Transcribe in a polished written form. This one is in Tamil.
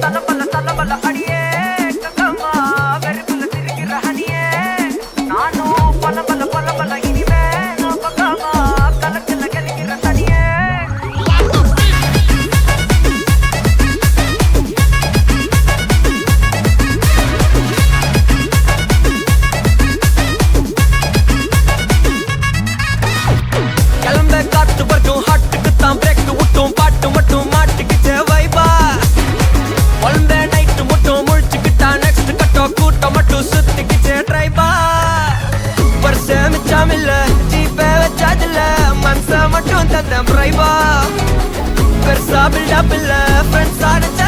தலபல தலபல அடியே கங்கம்மா வெறுப்புல திரிக்கிற ஹனியே நானும் பல பல பல பல இனிமே நான் பக்காமா கலக்கல கலிக்கிற தனியே கிளம்ப காத்து வரட்டும் ஹாட்டுக்கு தான் பிரேக் விட்டும் பாட்டு மட்டும் மாட்டுக்கிச்சே வைபா ஒன்பே நைட்டு மட்டும் முழிச்சுக்கிட்டா நெக்ஸ்ட் கட்டோ கூட்டம் மட்டும் சுத்திக்கிச்சே ட்ரைபா வருஷம் மிச்சம் இல்ல ஜீப்பே வச்சாதில்ல மனச மட்டும் தந்தேன் பிரைபா பெருசா பில்டப் இல்ல ஃப்ரெண்ட்ஸ் ஆடிச்ச